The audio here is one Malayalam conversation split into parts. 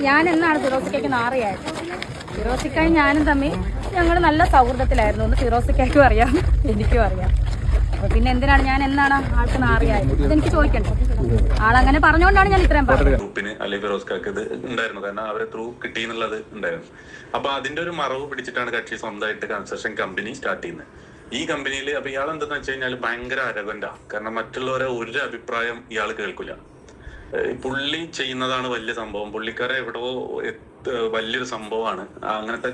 ഞാൻ എന്നാണ് ഫിറോസിക്കയ്ക്ക് നാറിയായത്. ഫിറോസിക്കായും ഞാനും തമ്മിൽ ഞങ്ങൾ നല്ല സൗഹൃദത്തിലായിരുന്നു എന്ന് ഫിറോസിക്കായ്ക്കും അറിയാം, എനിക്കും അറിയാം. അപ്പൊ പിന്നെ എന്തിനാണ് ഞാൻ എന്നാണ് ആൾക്ക് നാറിയായത് ഇതെനിക്ക് ചോദിക്കണ്ടേ? ആളങ്ങനെ പറഞ്ഞുകൊണ്ടാണ് ഞാൻ ഇത്രയും പറഞ്ഞത്. ഗ്രൂപ്പിന് അല്ലെങ്കിൽ ഫിറോസ്കാക്ക് ഇത് ഉണ്ടായിരുന്നു, കാരണം അവരെ ത്രൂ കിട്ടി എന്നുള്ളത് ഉണ്ടായിരുന്നു. അപ്പൊ അതിന്റെ ഒരു മറവ് പിടിച്ചിട്ടാണ് കക്ഷി സ്വന്തമായിട്ട് കൺസ്ട്രക്ഷൻ കമ്പനി സ്റ്റാർട്ട് ചെയ്യുന്നത്. ഈ കമ്പനിയിൽ അപ്പൊ ഇയാൾ എന്താന്ന് വെച്ച് കഴിഞ്ഞാൽ ഭയങ്കര അരകണ്ടാ, കാരണം മറ്റുള്ളവരെ ഒരു അഭിപ്രായം ഇയാൾ കേൾക്കില്ല. പുള്ളി ചെയ്യുന്നതാണ് വലിയ സംഭവം, പുള്ളിക്കാരെ എവിടെയോ വലിയൊരു സംഭവമാണ്. അങ്ങനത്തെ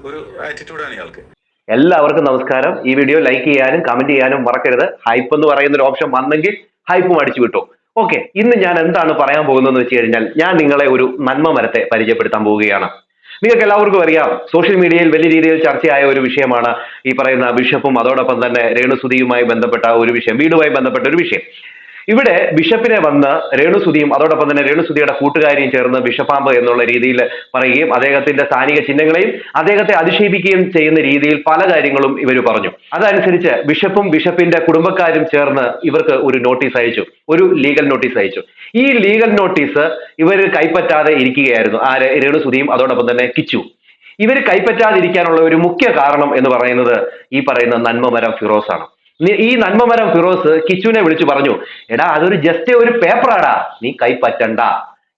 ഒരു ആറ്റിറ്റ്യൂഡാണ് ഇയാൾക്ക്. എല്ലാവർക്കും നമസ്കാരം. ഈ വീഡിയോ ലൈക്ക് ചെയ്യാനും കമന്റ് ചെയ്യാനും മറക്കരുത്. ഹൈപ്പ് എന്ന് പറയുന്ന ഒരു ഓപ്ഷൻ വന്നെങ്കിൽ ഹൈപ്പും അടിച്ചു വിട്ടു. ഓക്കെ, ഇന്ന് ഞാൻ എന്താണ് പറയാൻ പോകുന്നതെന്ന് വെച്ച് കഴിഞ്ഞാൽ ഞാൻ നിങ്ങളെ ഒരു നന്മ മരത്തെ പരിചയപ്പെടുത്താൻ പോവുകയാണ്. നിങ്ങൾക്ക് എല്ലാവർക്കും അറിയാം, സോഷ്യൽ മീഡിയയിൽ വലിയ രീതിയിൽ ചർച്ചയായ ഒരു വിഷയമാണ് ഈ പറയുന്ന ബിഷപ്പും അതോടൊപ്പം തന്നെ രേണുസുതിയുമായി ബന്ധപ്പെട്ട ഒരു വിഷയം, വീടുമായി ബന്ധപ്പെട്ട ഒരു വിഷയം. ഇവിടെ ബിഷപ്പിനെ വന്ന് രേണുസുതിയും അതോടൊപ്പം തന്നെ രേണുസുതിയുടെ കൂട്ടുകാരിയും ചേർന്ന് ബിഷപ്പാമ്പ് എന്നുള്ള രീതിയിൽ പറയുകയും അദ്ദേഹത്തിന്റെ സ്ഥാനിക ചിഹ്നങ്ങളെയും അദ്ദേഹത്തെ അധിക്ഷേപിക്കുകയും ചെയ്യുന്ന രീതിയിൽ പല കാര്യങ്ങളും ഇവർ പറഞ്ഞു. അതനുസരിച്ച് ബിഷപ്പും ബിഷപ്പിന്റെ കുടുംബക്കാരും ചേർന്ന് ഇവർക്ക് ഒരു നോട്ടീസ് അയച്ചു, ഒരു ലീഗൽ നോട്ടീസ് അയച്ചു. ഈ ലീഗൽ നോട്ടീസ് ഇവർ കൈപ്പറ്റാതെ ഇരിക്കുകയായിരുന്നു. ആര്? രേണുസുതിയും അതോടൊപ്പം തന്നെ കിച്ചു. ഇവർ കൈപ്പറ്റാതിരിക്കാനുള്ള ഒരു മുഖ്യ കാരണം എന്ന് പറയുന്നത് ഈ പറയുന്ന നന്മമരം ഫിറോസ് ആണ്. ഈ നന്മമരം ഫിറോസ് കിച്ചുവിനെ വിളിച്ചു പറഞ്ഞു, എടാ അതൊരു ജസ്റ്റ് ഒരു പേപ്പറാടാ, നീ കൈപ്പറ്റണ്ട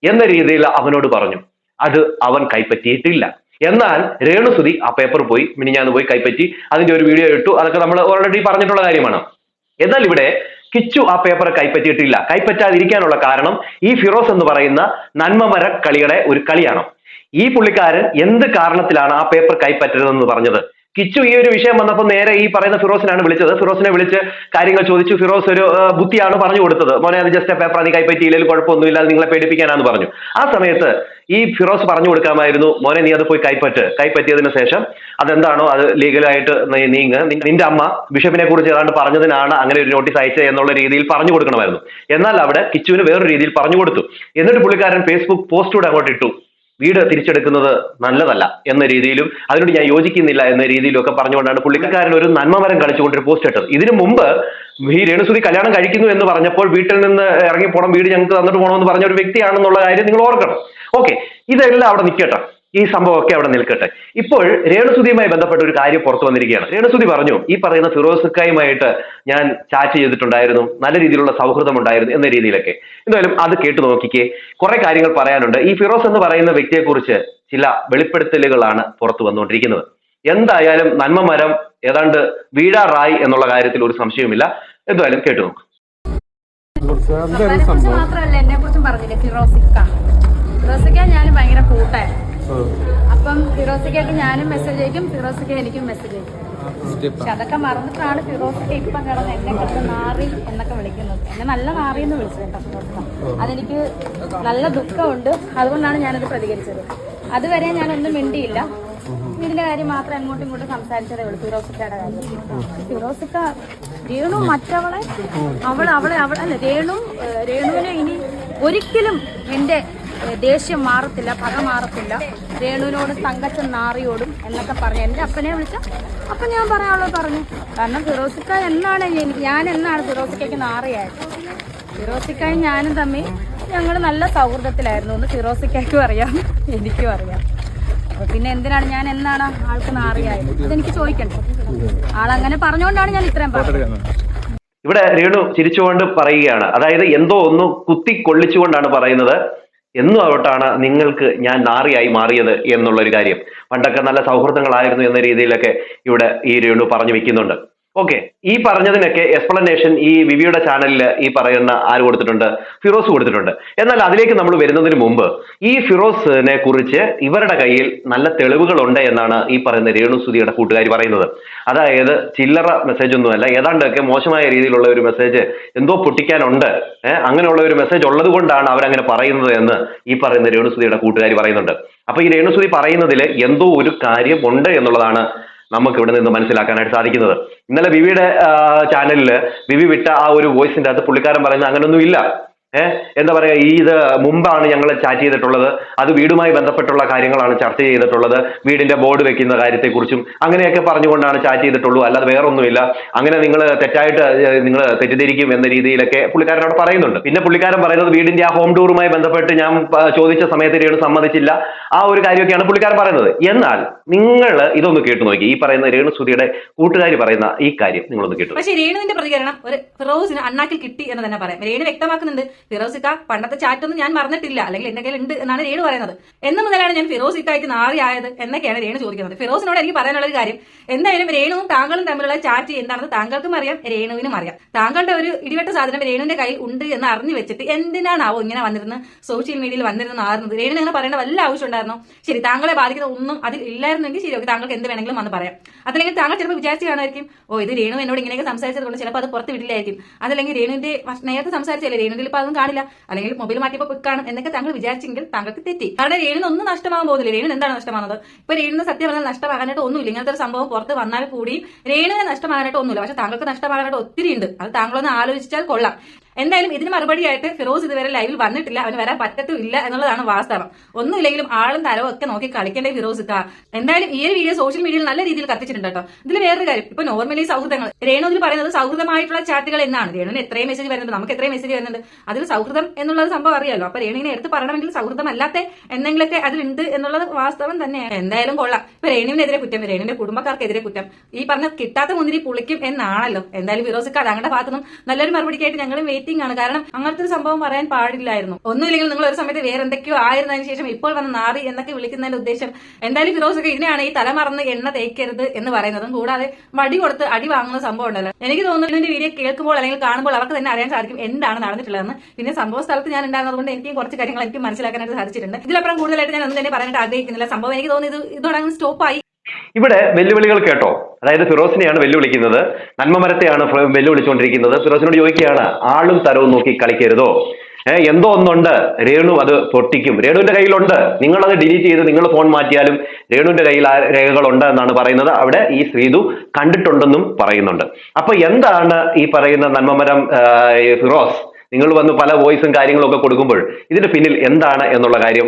എന്ന രീതിയിൽ അവനോട് പറഞ്ഞു. അത് അവൻ കൈപ്പറ്റിയിട്ടില്ല. എന്നാൽ രേണുസുതി ആ പേപ്പർ പോയി മിനിഞ്ഞാന്ന് പോയി കൈപ്പറ്റി, അതിന്റെ ഒരു വീഡിയോ ഇട്ടു. അതൊക്കെ നമ്മൾ ഓൾറെഡി പറഞ്ഞിട്ടുള്ള കാര്യമാണ്. എന്നാൽ ഇവിടെ കിച്ചു ആ പേപ്പർ കൈപ്പറ്റിയിട്ടില്ല. കൈപ്പറ്റാതിരിക്കാനുള്ള കാരണം ഈ ഫിറോസ് എന്ന് പറയുന്ന നന്മമര കളിയുടെ ഒരു കളിയാണ്. ഈ പുള്ളിക്കാരൻ എന്ത് കാരണത്തിലാണ് ആ പേപ്പർ കൈപ്പറ്റരുതെന്ന് പറഞ്ഞത്? കിച്ചു ഈ ഒരു വിഷയം വന്നപ്പോൾ നേരെ ഈ പറയുന്ന ഫിറോസിനാണ് വിളിച്ചത്. ഫിറോസിനെ വിളിച്ച് കാര്യങ്ങൾ ചോദിച്ചു. ഫിറോസ് ഒരു ബുദ്ധിയാണ് പറഞ്ഞു കൊടുത്തത്. മോനെ, അത് ജസ്റ്റ് പേപ്പർ, നീ കൈപ്പറ്റിയില്ലെങ്കിൽ കുഴപ്പമൊന്നുമില്ല, അത് നിങ്ങളെ പേടിപ്പിക്കാനാന്ന് പറഞ്ഞു. ആ സമയത്ത് ഈ ഫിറോസ് പറഞ്ഞു കൊടുക്കാമായിരുന്നു, മോനെ നീ അത് പോയി കൈപ്പറ്റിയതിനു ശേഷം അതെന്താണോ അത് ലീഗലായിട്ട് നീങ്ങ്, നിന്റെ അമ്മ ബിഷപ്പിനെ കുറിച്ച് ഏതാണ്ട് പറഞ്ഞതിനാണ് അങ്ങനെ ഒരു നോട്ടീസ് അയച്ചത് എന്നുള്ള രീതിയിൽ പറഞ്ഞു കൊടുക്കണമായിരുന്നു. എന്നാൽ അവിടെ കിച്ചുവിന് വേറൊരു രീതിയിൽ പറഞ്ഞു കൊടുത്തു. എന്നിട്ട് പുള്ളിക്കാരൻ ഫേസ്ബുക്ക് പോസ്റ്റൂടെ അങ്ങോട്ട് ഇട്ടു, വീട് തിരിച്ചെടുക്കുന്നത് നല്ലതല്ല എന്ന രീതിയിലും അതിനോട് ഞാൻ യോജിക്കുന്നില്ല എന്ന രീതിയിലും ഒക്കെ പറഞ്ഞുകൊണ്ടാണ് പുള്ളിക്കാരൻ ഒരു നന്മമരം കളിച്ചുകൊണ്ടൊരു പോസ്റ്റ് ഇട്ടത്. ഇതിനു മുമ്പ് ഈ രേണുസുതി കല്യാണം കഴിക്കുന്നു എന്ന് പറഞ്ഞപ്പോൾ വീട്ടിൽ നിന്ന് ഇറങ്ങി പോകണം, വീട് ഞങ്ങൾക്ക് തന്നിട്ട് പോകണമെന്ന് പറഞ്ഞ ഒരു വ്യക്തിയാണെന്നുള്ള കാര്യം നിങ്ങൾ ഓർക്കണം. ഓക്കെ, ഇതെല്ലാം അവിടെ നിൽക്കട്ടെ, ഈ സംഭവമൊക്കെ അവിടെ നിൽക്കട്ടെ. ഇപ്പോൾ രേണുസുതിയുമായി ബന്ധപ്പെട്ട ഒരു കാര്യം പുറത്തു വന്നിരിക്കുകയാണ്. രേണുസുതി പറഞ്ഞു, ഈ പറയുന്ന ഫിറോസ്ക്കായുമായിട്ട് ഞാൻ ചാറ്റ് ചെയ്തിട്ടുണ്ടായിരുന്നു, നല്ല രീതിയിലുള്ള സൗഹൃദം ഉണ്ടായിരുന്നു എന്ന രീതിയിലൊക്കെ. എന്തായാലും അത് കേട്ടു നോക്കിക്കേ, കുറെ കാര്യങ്ങൾ പറയാനുണ്ട്. ഈ ഫിറോസ് എന്ന് പറയുന്ന വ്യക്തിയെക്കുറിച്ച് ചില വെളിപ്പെടുത്തലുകളാണ് പുറത്തു വന്നുകൊണ്ടിരിക്കുന്നത്. എന്തായാലും നന്മമരം ഏതാണ്ട് വീഴാറായി എന്നുള്ള കാര്യത്തിൽ ഒരു സംശയവുമില്ല. എന്തായാലും കേട്ടു നോക്കും. മാത്രമല്ല, എന്നെ കുറിച്ചും പറഞ്ഞില്ലേ ഫിറോസിക്ക ഞാനും ഭയങ്കര കൂട്ടായിരുന്നു. അപ്പം ഫിറോസിക്കയ്ക്ക് ഞാനും മെസ്സേജ് അയക്കും, ഫിറോസിക്ക എനിക്കും മെസ്സേജ് അയക്കും. പക്ഷെ അതൊക്കെ മറന്നിട്ടാണ് ഫിറോസിക്ക ഇപ്പം കിടന്ന് എന്നെ കിടന്ന് നാറി എന്നൊക്കെ വിളിക്കുന്നത്. എന്നെ നല്ല നാറി എന്ന് വിളിച്ചത് കേട്ടോ ഫിറോസിക്ക. അതെനിക്ക് നല്ല ദുഃഖമുണ്ട്, അതുകൊണ്ടാണ് ഞാനത് പ്രതികരിച്ചത്. അതുവരെ ഞാനൊന്നും മിണ്ടിയില്ല. വീടിന്റെ കാര്യം മാത്രം അങ്ങോട്ടും ഇങ്ങോട്ടും സംസാരിച്ചതേ ഉള്ളൂ, ഫിറോസിക്കയുടെ കാര്യം. ഫിറോസിക്ക രേണു മറ്റവളെ അവളെ അല്ല, രേണുവിനെ ഇനി ഒരിക്കലും എന്റെ ദേഷ്യം മാറത്തില്ല, പക മാറത്തില്ല, രേണുവിനോട് തങ്കച്ചൻ നാറിയോടും എന്നൊക്കെ പറഞ്ഞു. എൻ്റെ അപ്പനെ വിളിച്ച അപ്പം ഞാൻ പറയാനുള്ളത് പറഞ്ഞു. കാരണം ഫിറോസിക്ക ഞാൻ എന്നാണ് ഫിറോസിക്കയ്ക്ക് നാറിയായത്. ഫിറോസിക്കായും ഞാനും തമ്മിൽ ഞങ്ങൾ നല്ല സൗഹൃദത്തിലായിരുന്നു എന്ന് ഫിറോസിക്കായ്ക്കും അറിയാം, എനിക്കും അറിയാം. അപ്പൊ പിന്നെ എന്തിനാണ് ഞാൻ എന്നാണ് ആൾക്ക് നാറിയായത് ഇതെനിക്ക് ചോദിക്കണ്ടേ? ആളങ്ങനെ പറഞ്ഞുകൊണ്ടാണ് ഞാൻ ഇത്രയും പറഞ്ഞത്. ഇവിടെ രേണു ചിരിച്ചുകൊണ്ട് പറയുകയാണ്, അതായത് എന്തോ ഒന്ന് കുത്തി കൊള്ളിച്ചുകൊണ്ടാണ് പറയുന്നത്, എന്നും ആവട്ടാണ് നിങ്ങൾക്ക് ഞാൻ നാറിയായി മാറിയത് എന്നുള്ളൊരു കാര്യം. പണ്ടൊക്കെ നല്ല സൗഹൃദങ്ങളായിരുന്നു എന്ന രീതിയിലൊക്കെ ഇവിടെ ഈ രേണു പറഞ്ഞു വെക്കുന്നുണ്ട്. ഓക്കെ, ഈ പറഞ്ഞതിനൊക്കെ എക്സ്പ്ലനേഷൻ ഈ വിവിയുടെ ചാനലിൽ ഈ പറയുന്ന ആര് കൊടുത്തിട്ടുണ്ട്? ഫിറോസ് കൊടുത്തിട്ടുണ്ട്. എന്നാൽ അതിലേക്ക് നമ്മൾ വരുന്നതിന് മുമ്പ് ഈ ഫിറോസിനെ കുറിച്ച് ഇവരുടെ കയ്യിൽ നല്ല തെളിവുകളുണ്ട് എന്നാണ് ഈ പറയുന്ന രേണുസുതിയുടെ കൂട്ടുകാരി പറയുന്നത്. അതായത് ചില്ലറ മെസ്സേജ് ഒന്നുമല്ല, ഏതാണ്ടൊക്കെ മോശമായ രീതിയിലുള്ള ഒരു മെസ്സേജ് എന്തോ പൊട്ടിക്കാനുണ്ട്, അങ്ങനെയുള്ള ഒരു മെസ്സേജ് ഉള്ളത് കൊണ്ടാണ് അവരങ്ങനെ പറയുന്നത് എന്ന് ഈ പറയുന്ന രേണുസുതിയുടെ കൂട്ടുകാരി പറയുന്നുണ്ട്. അപ്പൊ ഈ രേണുസുതി പറയുന്നതിൽ എന്തോ ഒരു കാര്യം ഉണ്ട് എന്നുള്ളതാണ് നമുക്ക് ഇവിടെ നിന്ന് മനസ്സിലാക്കാനായിട്ട് സാധിക്കുന്നത്. ഇന്നലെ വിവിയുടെ ചാനലിൽ വിവി വിട്ട ആ ഒരു വോയിസിന്റെ അകത്ത് പുള്ളിക്കാരൻ പറയുന്നത് അങ്ങനൊന്നും ഇല്ല, എന്താ പറയാ, ഇത് മുമ്പാണ് ഞങ്ങൾ ചാറ്റ് ചെയ്തിട്ടുള്ളത്, അത് വീടുമായി ബന്ധപ്പെട്ടുള്ള കാര്യങ്ങളാണ് ചർച്ച ചെയ്തിട്ടുള്ളത്, വീടിന്റെ ബോർഡ് വെക്കുന്ന കാര്യത്തെക്കുറിച്ചും അങ്ങനെയൊക്കെ പറഞ്ഞുകൊണ്ടാണ് ചാറ്റ് ചെയ്തിട്ടുള്ളൂ, അല്ലാതെ വേറൊന്നുമില്ല. അങ്ങനെ നിങ്ങൾ തെറ്റായിട്ട് നിങ്ങൾ തെറ്റിദ്ധരിക്കും എന്ന രീതിയിലൊക്കെ പുള്ളിക്കാരനോട് പറയുന്നുണ്ട്. പിന്നെ പുള്ളിക്കാരൻ പറയുന്നത് വീടിന്റെ ആ ഹോം ടൂറുമായി ബന്ധപ്പെട്ട് ഞാൻ ചോദിച്ച സമയത്ത് രേണു സമ്മതിച്ചില്ല, ആ ഒരു കാര്യമൊക്കെയാണ് പുള്ളിക്കാരൻ പറയുന്നത്. എന്നാൽ നിങ്ങൾ ഇതൊന്ന് കേട്ടു നോക്കി, ഈ പറയുന്ന രേണു സുധിയുടെ കൂട്ടുകാരി പറയുന്ന ഈ കാര്യം നിങ്ങളൊന്ന് കേട്ടു. പക്ഷേ രേണുവിന്റെ പ്രതികരണം ഒരു ഫിറോസിന് അണ്ണാക്കിൽ കിട്ടി എന്ന് തന്നെ പറയാം. രേണു വ്യക്തമാക്കുന്നുണ്ട്, ഫിറോസിക്ക പണ്ടത്തെ ചാറ്റൊന്നും ഞാൻ മറന്നിട്ടില്ല, അല്ലെങ്കിൽ എന്റെ കയ്യിൽ ഉണ്ട് എന്നാണ് രേണു പറയുന്നത്. എന്ന് മുതലാണ് ഞാൻ ഫിറോസിക്കായിട്ട് നാറിയായത് എന്നൊക്കെയാണ് രേണു ചോദിക്കുന്നത്. ഫിറോസിനോട് എനിക്ക് പറയാനുള്ള ഒരു കാര്യം, എന്തായാലും രേണുവും താങ്കളും തമ്മിലുള്ള ചാറ്റ് എന്താണെന്ന് താങ്കൾക്കും അറിയാം, രേണുവിനും അറിയാം. താങ്കളുടെ ഒരു ഇടിവെട്ട സാധനം രേണുവിന്റെ കയ്യിൽ ഉണ്ട് എന്ന് അറിഞ്ഞു വെച്ചിട്ട് എന്തിനാണാവോ ഇങ്ങനെ വന്നിരുന്ന് സോഷ്യൽ മീഡിയയിൽ വന്നിരുന്ന് ആറുന്നത്? രേണു അങ്ങനെ പറയേണ്ട വല്ല ആവശ്യം ഉണ്ടായിരുന്നോ? ശരി, താങ്കളെ ബാധിക്കുന്ന ഒന്നും അതിൽ ഇല്ലായിരുന്നെങ്കിൽ ശരി, ഓക്കെ, താങ്കൾക്ക് എന്ത് വേണമെങ്കിലും വന്ന് പറയാം. അതല്ലെങ്കിൽ താങ്കൾ ചിലപ്പോൾ വിചാരിച്ചു കാണുമായിരിക്കും, ഓ ഇത് രേണു എന്നോട് ഇങ്ങനെയൊക്കെ സംസാരിച്ചത് കൊണ്ട് ചിലപ്പോൾ അത് പുറത്ത് വിടില്ലായിരിക്കും, അതല്ലെങ്കിൽ രേണുവിന്റെ നേരത്തെ സംസാരിച്ചല്ലേ, രേണുവിൽ ഇപ്പൊ അതൊന്നും കാണില്ല, അല്ലെങ്കിൽ മൊബൈൽ മാറ്റിയപ്പോൾ കാണും എന്നൊക്കെ താങ്കൾ വിചാരിച്ചെങ്കിൽ താങ്കൾക്ക് തെറ്റി. കാരണം രേണുവിന് ഒന്നും നഷ്ടമാകാൻ പോകുന്നില്ല. രേണു എന്താണ് നഷ്ടമാകുന്നത്? ഇപ്പൊ രേണുവിന് സത്യം പറഞ്ഞാൽ നഷ്ടമാകാനായിട്ട് ഒന്നുമില്ല. ഇങ്ങനത്തെ ഒരു സംഭവം പുറത്ത് വന്നാൽ കൂടി രേണുവിന് നഷ്ടമാകാനായിട്ട് ഒന്നുമില്ല. പക്ഷെ താങ്കൾക്ക് നഷ്ടമാകാനായിട്ട് ഒത്തിരി ഉണ്ട്. അത് താങ്കളൊന്ന് ആലോചിച്ചാൽ കൊള്ളാം. എന്തായാലും ഇതിന് മറുപടിയായിട്ട് ഫിറോസ് ഇതുവരെ ലൈവിൽ വന്നിട്ടില്ല, അവന് വരാൻ പറ്റത്തുമില്ല എന്നുള്ളതാണ് വാസ്തവം. ഒന്നുമില്ലെങ്കിലും ആളും തരവും ഒക്കെ നോക്കി കളിക്കേണ്ട ഫിറോസ് ഇക്ക. എന്തായാലും ഈ ഒരു വീഡിയോ സോഷ്യൽ മീഡിയയിൽ നല്ല രീതിയിൽ കത്തിച്ചിട്ടുണ്ട് കേട്ടോ. ഇതിൽ വേറൊരു കാര്യം, ഇപ്പൊ നോർമലി സൗഹൃദങ്ങൾ, രേണു ഇതിൽ പറയുന്നത് സൗഹൃദമായിട്ടുള്ള ചാറ്റുകൾ എന്നാണ്. രേണുവിന് എത്രയും മെസ്സേജ് വരുന്നുണ്ട്, നമുക്ക് എത്രയും മെസ്സേജ് വരുന്നുണ്ട്, അതിൽ സൗഹൃദം എന്നുള്ളത് സംഭവം അറിയാലോ. അപ്പൊ രേണുവിനെ എടുത്ത് പറയണമെങ്കിൽ സൗഹൃദം അല്ലാത്ത എന്തെങ്കിലുമൊക്കെ അതിലുണ്ട് എന്നുള്ളത് വാസ്തവം തന്നെയാണ്. എന്തായാലും കൊള്ളാം. ഇപ്പൊ രേണുവിനെതിരെ കുറ്റം, രേണുവിന്റെ കുടുംബക്കാർക്കെതിരെ കുറ്റം, ഈ പറഞ്ഞ കിട്ടാത്ത മുന്തിരി പുളിക്കും എന്നാണല്ലോ. എന്തായാലും ഫിറോസ് ഇക്ക ഞങ്ങളുടെ ഭാഗത്തുനിന്നും നല്ലൊരു മറുപടിക്കായിട്ട് ഞങ്ങളും വെയിറ്റിംഗ് ആണ്. കാരണം അങ്ങനത്തെ ഒരു സംഭവം പറയാൻ പാടില്ലായിരുന്നു. ഒന്നുമില്ലെങ്കിൽ നിങ്ങൾ ഒരു സമയത്ത് വേറെ എന്തൊക്കെയോ ആയിരുന്നതിന് ശേഷം ഇപ്പോൾ വന്ന് നാറി എന്നൊക്കെ വിളിക്കുന്നതിന്റെ ഉദ്ദേശം എന്തായാലും ഫിറോസ് ഒക്കെ ഇതിനെയാണ് ഈ തലമറന്ന് എണ്ണ തേക്കരുത് എന്ന് പറയുന്നതും കൂടാതെ വടി കൊടുത്ത് അടി വാങ്ങുന്ന സംഭവം ഉണ്ടല്ലോ. എനിക്ക് തോന്നുന്നു ഇതിന്റെ വീഡിയോ കേൾക്കുമ്പോൾ അല്ലെങ്കിൽ കാണുമ്പോൾ അവർക്ക് തന്നെ അറിയാൻ സാധിക്കും എന്താണ് നടന്നിട്ടുള്ളതെന്ന്. പിന്നെ സംഭവ സ്ഥലത്ത് ഞാൻ ഉണ്ടായിരുന്നതുകൊണ്ട് എനിക്ക് കുറച്ച് കാര്യങ്ങൾ എനിക്ക് മനസ്സിലാക്കാനായിട്ട് സാധിച്ചിട്ടുണ്ട്. ഇതിലപ്പുറം കൂടുതലായിട്ട് ഞാൻ ഒന്നും തന്നെ പറയാനായിട്ട് ആഗ്രഹിക്കുന്നില്ല. സംഭവം എനിക്ക് തോന്നുന്നു ഇതോടെ സ്റ്റോപ്പായി. ഇവിടെ വെല്ലുവിളികൾ കേട്ടോ, അതായത് ഫിറോസിനെയാണ് വെല്ലുവിളിക്കുന്നത്, നന്മമരത്തെയാണ് വെല്ലുവിളിച്ചുകൊണ്ടിരിക്കുന്നത്. ഫിറോസിനോട് ചോദിക്കുകയാണ്, ആളും തരവും നോക്കി കളിക്കരുതോ, എന്തോ ഒന്നുണ്ട്, രേണു അത് പൊട്ടിക്കും, രേണുവിന്റെ കയ്യിലുണ്ട്, നിങ്ങളത് ഡിലീറ്റ് ചെയ്ത് നിങ്ങൾ ഫോൺ മാറ്റിയാലും രേണുവിന്റെ കയ്യിൽ ആ രേഖകളുണ്ട് എന്നാണ് പറയുന്നത്. അവിടെ ഈ ശ്രീതു കണ്ടിട്ടുണ്ടെന്നും പറയുന്നുണ്ട്. അപ്പൊ എന്താണ് ഈ പറയുന്ന നന്മമരം ഫിറോസ്, നിങ്ങൾ വന്ന് പല വോയിസും കാര്യങ്ങളും ഒക്കെ കൊടുക്കുമ്പോൾ ഇതിന്റെ പിന്നിൽ എന്താണ് എന്നുള്ള കാര്യം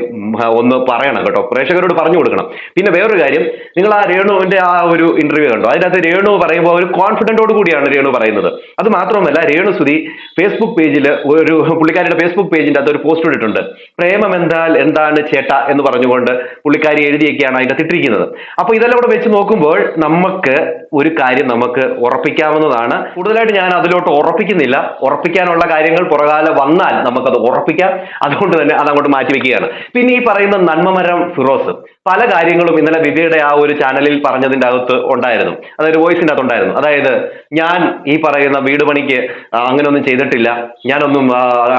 ഒന്ന് പറയണം കേട്ടോ, പ്രേക്ഷകരോട് പറഞ്ഞു കൊടുക്കണം. പിന്നെ വേറൊരു കാര്യം, നിങ്ങൾ ആ രേണുവിന്റെ ആ ഒരു ഇന്റർവ്യൂ കണ്ടോ, അതിനകത്ത് രേണു പറയുമ്പോൾ ഒരു കോൺഫിഡന്റോട് കൂടിയാണ് രേണു പറയുന്നത്. അത് മാത്രമല്ല, രേണു സുധി ഫേസ്ബുക്ക് പേജിൽ ഒരു പുള്ളിക്കാരിയുടെ ഫേസ്ബുക്ക് പേജിന്റെ അകത്ത് ഒരു പോസ്റ്റ് ഇട്ടിട്ടുണ്ട്. പ്രേമം എന്നാൽ എന്താണ് ചേട്ട എന്ന് പറഞ്ഞുകൊണ്ട് പുള്ളിക്കാരി എഴുതിയൊക്കെയാണ് അതിന്റെ ഇട്ടിരിക്കുന്നത്. അപ്പൊ ഇതെല്ലാം കൂടെ വെച്ച് നോക്കുമ്പോൾ നമുക്ക് ഒരു കാര്യം നമുക്ക് ഉറപ്പിക്കാവുന്നതാണ്. കൂടുതലായിട്ട് ഞാൻ അതിലോട്ട് ഉറപ്പിക്കുന്നില്ല, ഉറപ്പിക്കാനുള്ള കാര്യങ്ങൾ പുറകാലെ വന്നാൽ നമുക്കത് ഉറപ്പിക്കാം. അതുകൊണ്ട് തന്നെ അതങ്ങോട്ട് മാറ്റിവെക്കുകയാണ്. പിന്നെ ഈ പറയുന്ന നന്മമരം ഫിറോസ് പല കാര്യങ്ങളും ഇന്നലെ വിജയുടെ ആ ഒരു ചാനലിൽ പറഞ്ഞതിന്റെ അകത്ത് ഉണ്ടായിരുന്നു, അതായത് വോയിസിന്റെ അകത്ത് ഉണ്ടായിരുന്നു. അതായത് ഞാൻ ഈ പറയുന്ന വീട് പണിക്ക് അങ്ങനെയൊന്നും ചെയ്തിട്ടില്ല, ഞാനൊന്നും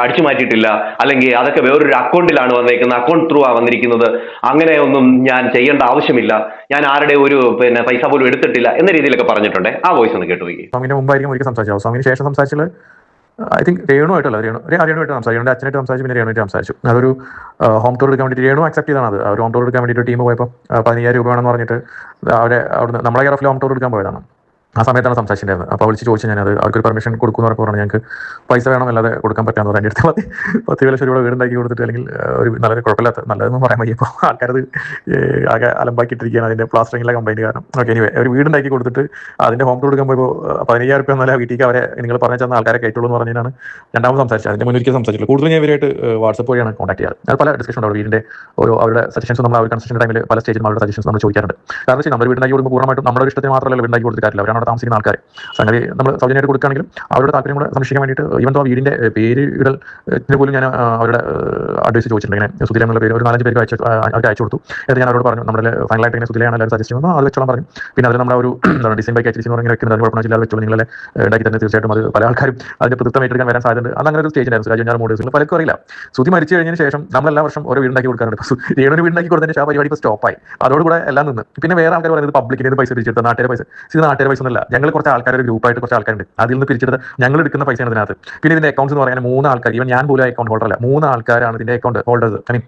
അടിച്ചു മാറ്റിയിട്ടില്ല, അല്ലെങ്കിൽ അതൊക്കെ വേറൊരു അക്കൗണ്ടിലാണ് വന്നേക്കുന്നത്, അക്കൗണ്ട് ത്രൂ ആ വന്നിരിക്കുന്നത്, അങ്ങനെയൊന്നും ഞാൻ ചെയ്യേണ്ട ആവശ്യമില്ല, ഞാൻ ആരുടെ ഒരു പൈസ പോലും എടുത്തിട്ടില്ല എന്ന രീതിയിലൊക്കെ പറഞ്ഞിട്ടുണ്ട്. ആ വോയിസ് ഒന്ന് കേട്ടു. സ്വാമിന്റെ മുമ്പായിരിക്കും ഒരിക്കൽ സംസാരിച്ചു, സ്വാമിന് ശേഷം സംസാരിച്ചത് ഐ തിങ്ക് രേണുമായിട്ടല്ല, രേണുമായിട്ട് സംസാരിച്ചു, എൻ്റെ അച്ഛനായിട്ട് സംസാരിച്ചു, പിന്നെ രേണുമായിട്ട് സംസാരിച്ചു. അതൊരു ഹോം ടൂർ എടുക്കാൻ വേണ്ടിയിട്ട് രേണു അക്സെപ്റ്റ് ചെയ്താണ്. അത് ഒരു ഹോം ടൂർ എടുക്കാൻ വേണ്ടിയിട്ട് ടീം പോയപ്പോൾ 15,000 രൂപ വേണമെന്ന് പറഞ്ഞിട്ട് അവിടുന്ന് നമ്മളെ കെയർ ഓഫിൽ ഹോം ടൂർ എടുക്കാൻ പോയതാണ്. ആ സമയത്താണ് സംസാരിച്ചിട്ടുണ്ടായിരുന്നത്. അപ്പോൾ വിളിച്ച് ചോദിച്ചു, ഞാനത് അവർക്കൊരു പെർമിഷൻ കൊടുക്കുമെന്ന് പറഞ്ഞപ്പോൾ ഞങ്ങൾക്ക് പൈസ വേണമെന്നല്ലാതെ കൊടുക്കാൻ പറ്റാമെന്ന് പറഞ്ഞാൽ എൻ്റെ അടുത്ത് 10 ലക്ഷം രൂപ വീടുണ്ടാക്കി കൊടുത്തിട്ട്, അല്ലെങ്കിൽ ഒരു നല്ലൊരു കുഴപ്പമില്ലാത്ത നല്ലതെന്ന് പറയാൻ വയ്യ, ഇപ്പോൾ ആൾക്കാരത് ആകെ അലമ്പാക്കിയിട്ടിരിക്കുകയാണ് അതിൻ്റെ പ്ലാസ്റ്ററിങ്ങിലെ കംപ്ലൈൻറ്റ് കാരണം. ഓക്കെ, എനിവേ ഒരു വീടുണ്ടാക്കി കൊടുത്തിട്ട് അതിൻ്റെ ഹോം ടൂർ എടുക്കാൻ പോയപ്പോൾ 15,000 രൂപ എന്നല്ല വീട്ടിലേക്ക് അവരെ നിങ്ങൾ പറഞ്ഞു തന്ന ആൾക്കാരെ കയറ്റുള്ളൂ എന്ന് പറഞ്ഞാണ് രണ്ടാമത് സംസാരിച്ചത്. അതിൻ്റെ മുന്നിലേക്ക് സംസാരിച്ചില്ല. കൂടുതൽ ഞാൻ ഇവരായിട്ട് വാട്സപ്പ് വഴിയാണ് കോൺടാക്ട് ചെയ്യാറ്. അത് പല ഡിസ്കഷൻ ഉണ്ട്. വീടിൻ്റെ ഓരോ അവരുടെ സജഷൻസ് നമ്മൾ അവർ കൺസ്ട്രക്ഷൻ ടൈമിൽ പല സ്റ്റേജിലും അവരുടെ സജഷൻസ് നമ്മൾ ചോദിക്കാറുണ്ട്. കാരണം വെച്ചാൽ നമ്മൾ വീടുണ്ടാക്കി കൊടുക്കുമ്പോൾ പൂർണ്ണമായിട്ടും നമ്മുടെ ഒരു ഇഷ്ടത്തിന് മാത്രമല്ല വീടുണ്ടാക്കി കൊടുത്തിട്ടില്ല, അവരാണ് അവിടെ താമസിക്കുന്ന ആൾക്കാർ. സംഗതി നമ്മൾ സൗജന്യമായിട്ട് കൊടുക്കുകയാണെങ്കിലും അവരുടെ താല്പര്യം കൂടെ സംരക്ഷിക്കാൻ വേണ്ടിയിട്ട് ഈവൻ ആ വീടിന്റെ പേര് ഇടലിന് പോലും ഞാൻ അവരുടെ അഡ്വൈസ് ചോദിച്ചിട്ടുണ്ട്. ഇങ്ങനെ സുധില എന്നുള്ള പേര് ഒരു 4-5 പേർക്ക് അവർക്ക് അയച്ചു കൊടുത്തു. അത് ഞാൻ അവരോട് പറഞ്ഞു, നമ്മുടെ ഫൈനലായിട്ട് ഇങ്ങനെ സുധിലയാണ് എല്ലാവരും സജസ്റ്റ് ചെയ്യുമ്പോൾ അത് വെച്ചോളം പറഞ്ഞു. പിന്നെ അതിൽ നമ്മുടെ ഒരു ഡിസൈൻ ബൈക്ക് അയച്ചു എന്ന് വെക്കുന്നത് കുഴപ്പമില്ല, ജില്ലയിൽ വെച്ചോളം നിങ്ങളെ ഉണ്ടാക്കി തന്നെ തീർച്ചയായിട്ടും അത് പല ആൾക്കാരും അതിന്റെ പ്രതിത്വം ഏറ്റെടുക്കാൻ വരാൻ സാധ്യതയുണ്ട്. അത് അങ്ങനെ ഒരു സ്റ്റേജിലായിരുന്നു. രാജു ഞാൻ മോഡേഴ്സിൽ പലർക്കും അറിയില്ല. സുധി മരിച്ചു കഴിഞ്ഞതിന് ശേഷം നമ്മൾ എല്ലാ വർഷം ഓരോ വീടുണ്ടാക്കി കൊടുക്കാറുണ്ട്. രേണുവിന് വീടുണ്ടാക്കി കൊടുത്തതിന് ആ പരിപാടി ഇപ്പോൾ സ്റ്റോപ്പായി. അതോടുകൂടെ എല്ലാം നിന്ന് പിന്നെ വേറെ ആൾക്കാർ പറയുന്നത് പബ്ലിക്കിന് പൈസ പിരിച്ചെടുത്ത നാട്ടുകാരെ പൈസ ഒന്നുമില്ല. ഞങ്ങൾ കുറച്ച് ആൾക്കാരുടെ ഗ്രൂപ്പായിട്ട് കുറച്ച് ആൾക്കാരുണ്ട്. അതിൽ നിന്ന് പിരിച്ചെടുത്ത് ഞങ്ങൾ എടുക്കുന്ന പൈസയാണ് ഇതിനകത്ത്. പിന്നെ ഇതിന്റെ അക്കൗണ്ട്സ് എന്ന് പറയാൻ 3 ആൾക്കാർ, ഇവൻ ഞാൻ പോലും അക്കൗണ്ട് ഹോൾഡർ അല്ല, 3 ആൾക്കാരാണ് ഇതിന്റെ അക്കൗണ്ട് ഹോൾഡേഴ്സ്. ഐ മീൻ